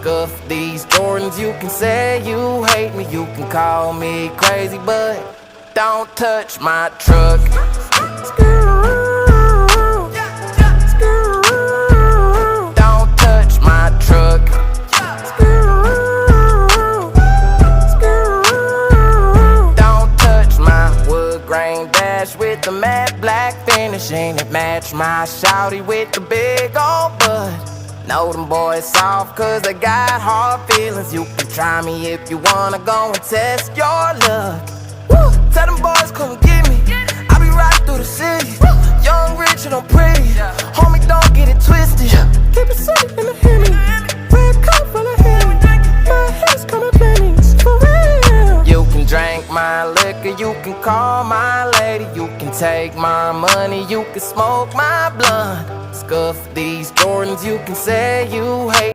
Scuff these Jordans, you can say you hate me, you can call me crazy, but don't touch my truck. Don't touch my truck. Don't touch my wood grain dash with the matte black finish, and it match my shawty with the big old butt. Know them boys soft cause they got hard feelings. You can try me if you wanna go and test your luck. Woo! Tell them boys come get me, I be riding through the city. Young, rich, and I'm pretty. Homie, don't get it twisted. Keep it safe in the Hemi. Red cup full of Henny. My head's coming pennies, for real. You can drink my liquor, you can call my lady, you can take my money, you can smoke my blunt. Scuff these Jordans, you can say you hate